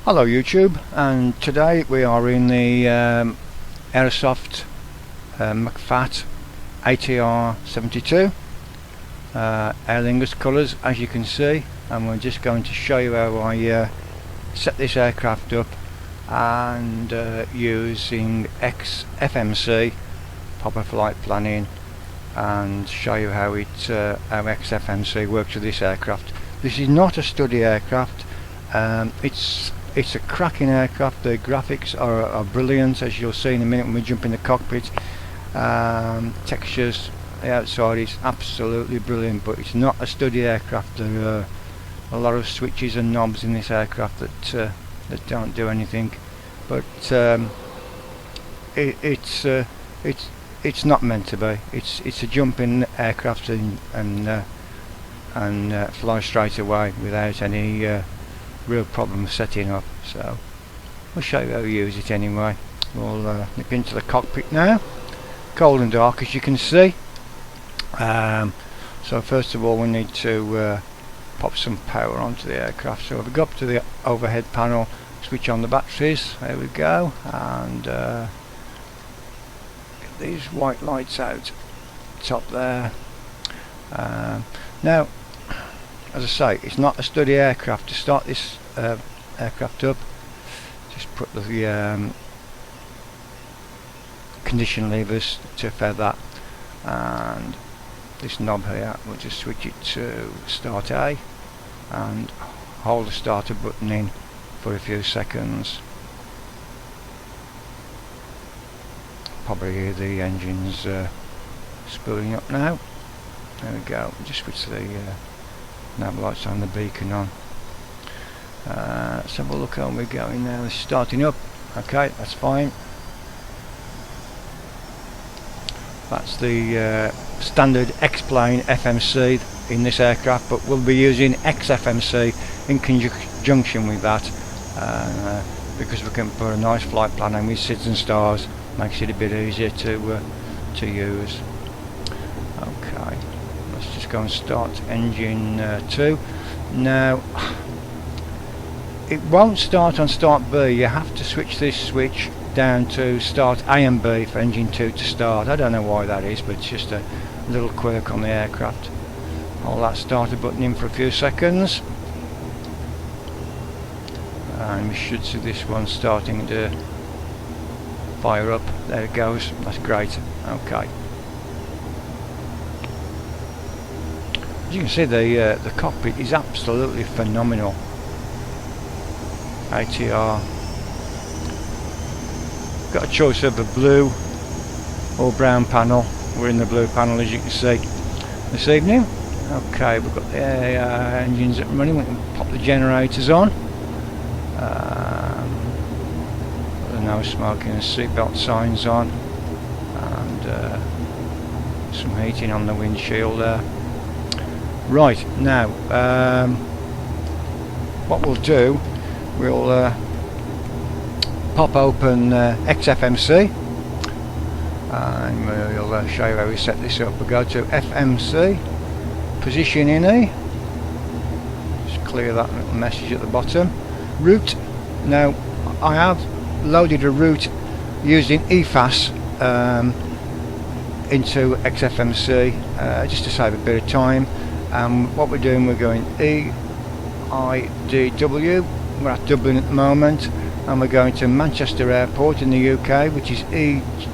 Hello YouTube, and today we are in the Aerosoft McFat ATR 72 Aer Lingus colours, as you can see, and we're just going to show you how I set this aircraft up and using XFMC proper flight planning, and show you how how XFMC works with this aircraft. This is not a study aircraft. It's a cracking aircraft. The graphics are brilliant, as you'll see in a minute when we jump in the cockpit. Textures, the outside is absolutely brilliant, but it's not a study aircraft. There are a lot of switches and knobs in this aircraft that don't do anything. But it's not meant to be. It's a jumping aircraft and fly straight away without any real problem setting up. So we'll show you how to use it anyway. We'll nip into the cockpit now. Cold and dark, as you can see. So first of all we need to pop some power onto the aircraft. So we go up to the overhead panel, switch on the batteries, there we go, and get these white lights out top there. Now, as I say, it's not a study aircraft. To start this aircraft up, just put the condition levers to feather, and this knob here, we'll just switch it to start A and hold the starter button in for a few seconds. Probably hear the engines spooling up now. There we go. Just switch the nav lights on, the beacon on. Let's have a look how we're going now. It's starting up. Okay, that's fine. That's the standard X-plane FMC in this aircraft, but we'll be using XFMC in conjunction with that, because we can put a nice flight plan in with SIDS and stars. Makes it a bit easier to use. Okay, let's just go and start engine 2. Now, it won't start on start B. You have to switch this switch down to start A and B for engine 2 to start. I don't know why that is, but it's just a little quirk on the aircraft. Hold that starter button in for a few seconds, and we should see this one starting to fire up. There it goes. That's great. Okay. As you can see, the cockpit is absolutely phenomenal. ATR. Got a choice of a blue or brown panel. We're in the blue panel, as you can see this evening. Okay, we've got the engines up and running. We can pop the generators on. No smoking and seatbelt signs on, and some heating on the windshield there. Right, now what we'll do, we'll pop open XFMC, and we'll show you how we set this up. We'll go to FMC, position in E, just clear that little message at the bottom. Route. Now, I have loaded a route using EFAS into XFMC just to save a bit of time. What we're doing, we're going EIDW. We're at Dublin at the moment, and we're going to Manchester Airport in the UK, which is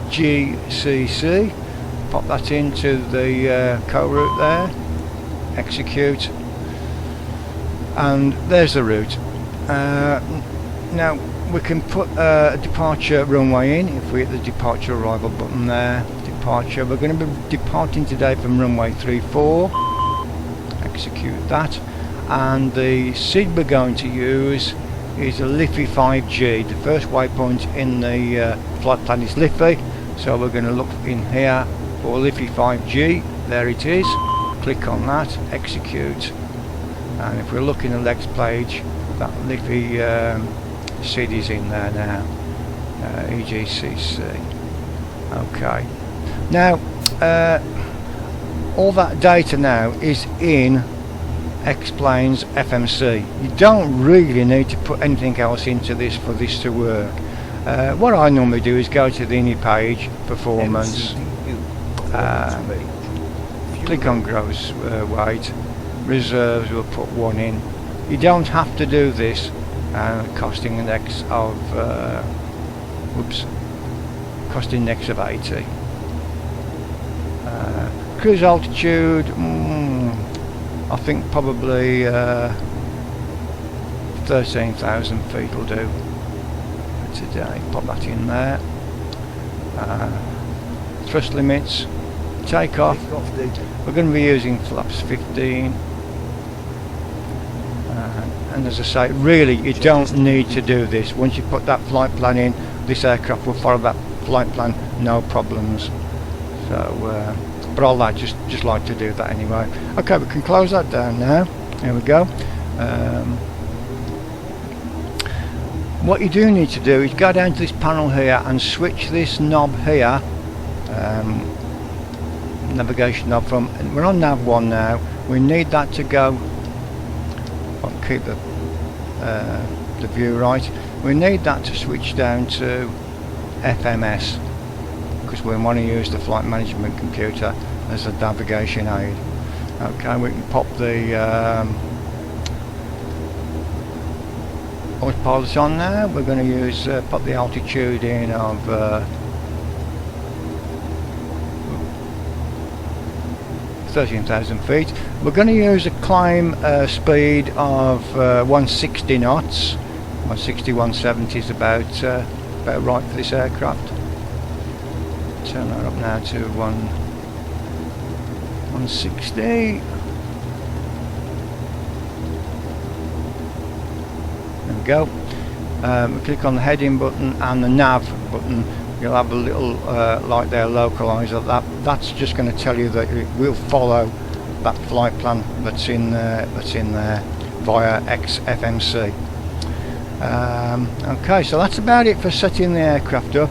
EGCC. Pop that into the co-route there, execute, and there's the route. Now we can put a departure runway in if we hit the departure arrival button there. Departure, we're going to be departing today from runway 34. Execute that, and the SID we're going to use is a Liffey 5G. The first waypoint in the flight plan is Liffey, so we're going to look in here for Liffey 5G. There it is. Click on that, execute, and if we look in the legs page, that Liffey SID is in there now, EGCC. Okay, now all that data now is in explains FMC. You don't really need to put anything else into this for this to work. What I normally do is go to the INI page, performance, click on gross weight, reserves, we'll put 1 in. You don't have to do this. Cost index of cost index of 80. Cruise altitude, I think probably 13,000 feet will do for today. Pop that in there. Thrust limits, takeoff. We're going to be using flaps 15. And as I say, really you don't need to do this. Once you put that flight plan in, this aircraft will follow that flight plan, no problems. So, but I'll just like to do that anyway. Okay, we can close that down now. There we go. What you do need to do is go down to this panel here and switch this knob here, navigation knob from. We're on Nav 1 now. We need that to go. I'll keep the view right. We need that to switch down to FMS because we want to use the flight management computer as a navigation aid. Okay, we can pop the autopilot on now. We're going to use pop the altitude in of 13,000 feet. We're going to use a climb speed of 160 knots. 160, 170 is about right for this aircraft. Turn that up now to 160. There we go. We click on the heading button and the nav button. You'll have a little light there, localizer. That's just going to tell you that it will follow that flight plan that's in there via XFMC. Okay, so that's about it for setting the aircraft up.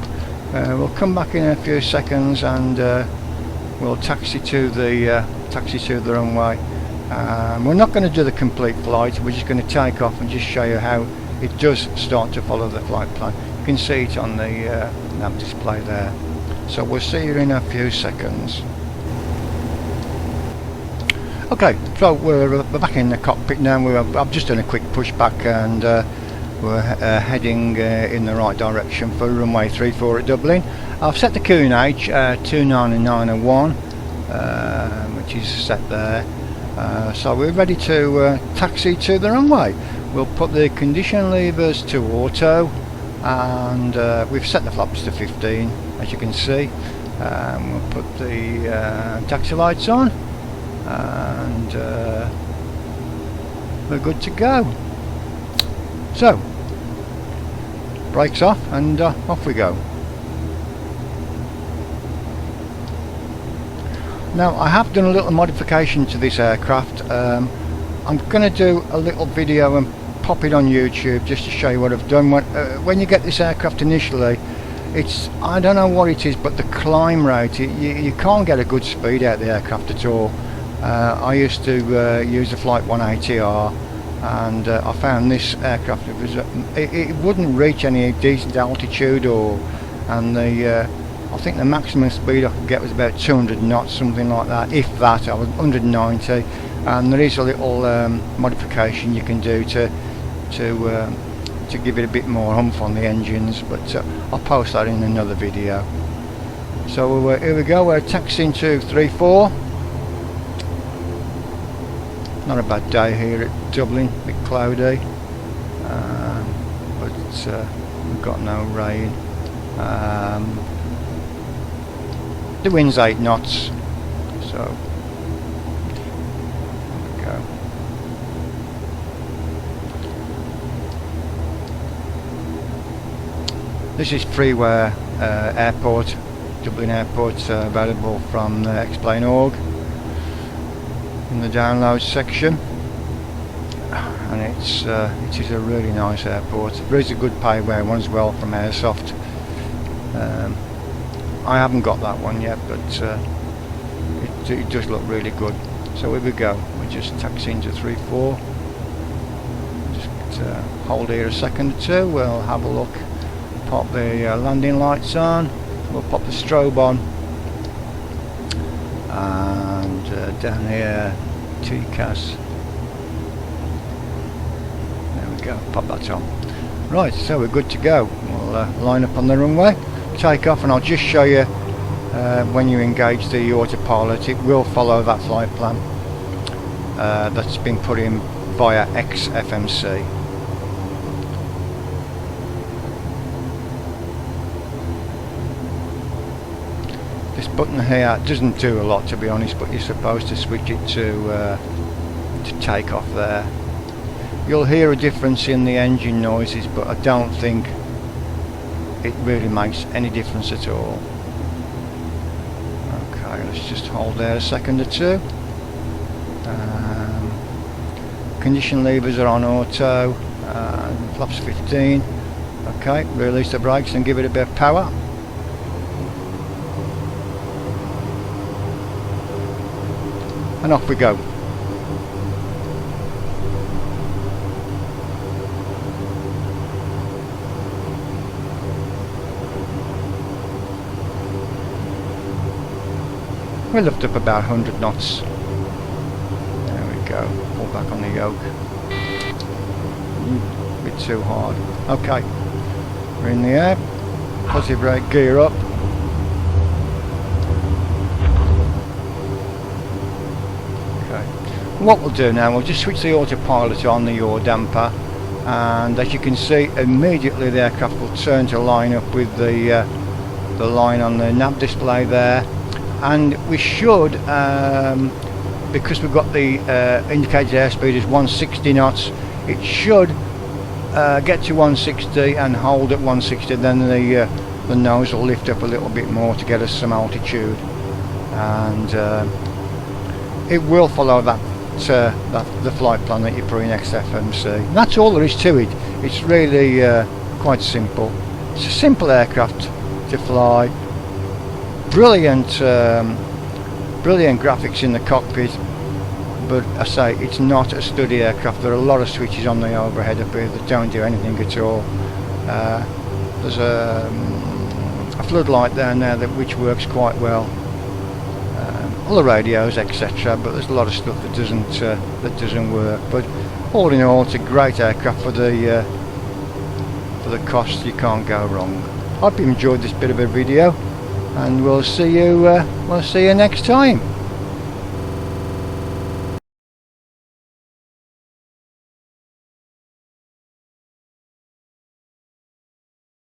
We'll come back in a few seconds and we'll taxi to the runway. We're not going to do the complete flight. We're just going to take off and just show you how it does start to follow the flight plan. You can see it on the nav display there. So we'll see you in a few seconds. Okay, so we're back in the cockpit now. I've just done a quick pushback and we're heading in the right direction for runway 34 at Dublin. I've set the QNH 29901, which is set there. So we're ready to taxi to the runway. We'll put the condition levers to auto, and we've set the flaps to 15, as you can see. We'll put the taxi lights on, and we're good to go. So, brakes off, and off we go. Now, I have done a little modification to this aircraft. I'm going to do a little video and pop it on YouTube just to show you what I've done. When you get this aircraft initially, I don't know what it is, but the climb rate, you can't get a good speed out of the aircraft at all. I used to use the Flight 1 ATR, and I found this aircraft, it wouldn't reach any decent altitude, and I think the maximum speed I could get was about 200 knots, something like that, if that. I was 190, and there is a little modification you can do to give it a bit more oomph on the engines, but I'll post that in another video. So here we go, we're taxiing to 34. Not a bad day here at Dublin, a bit cloudy, but we've got no rain. The wind's 8 knots, so there we go. This is freeware airport, Dublin Airport, available from explain.org in the download section, and it is a really nice airport. There is a good payware one as well from Aerosoft. I haven't got that one yet, but it does look really good. So here we go, we just taxi into 3-4. Just hold here a second or two, we'll have a look, pop the landing lights on, we'll pop the strobe on, and down here TCAS, there we go, pop that on. Right, so we're good to go. We'll line up on the runway, take off, and I'll just show you when you engage the autopilot, it will follow that flight plan that's been put in via XFMC. This button here doesn't do a lot, to be honest, but you're supposed to switch it to take off there. You'll hear a difference in the engine noises, but I don't think it really makes any difference at all. Okay, let's just hold there a second or two. Condition levers are on auto, flaps 15. Okay, release the brakes and give it a bit of power. And off we go. We lift up about 100 knots. There we go. Pull back on the yoke. A bit too hard. Okay. We're in the air. Positive brake, gear up. Okay. What we'll do now, we'll just switch the autopilot on, the yaw damper, and as you can see, immediately the aircraft will turn to line up with the line on the nav display there. And we should, because we've got the indicated airspeed is 160 knots, it should get to 160 and hold at 160, then the nose will lift up a little bit more to get us some altitude, and it will follow the flight plan that you put in XFMC. And that's all there is to it. It's really quite simple. It's a simple aircraft to fly. Brilliant graphics in the cockpit, but I say it's not a study aircraft. There are a lot of switches on the overhead up here that don't do anything at all. There's a floodlight down there which works quite well. All the radios, etc. But there's a lot of stuff that doesn't work. But all in all, it's a great aircraft for the cost. You can't go wrong. I hope you enjoyed this bit of a video, and we'll see you next time.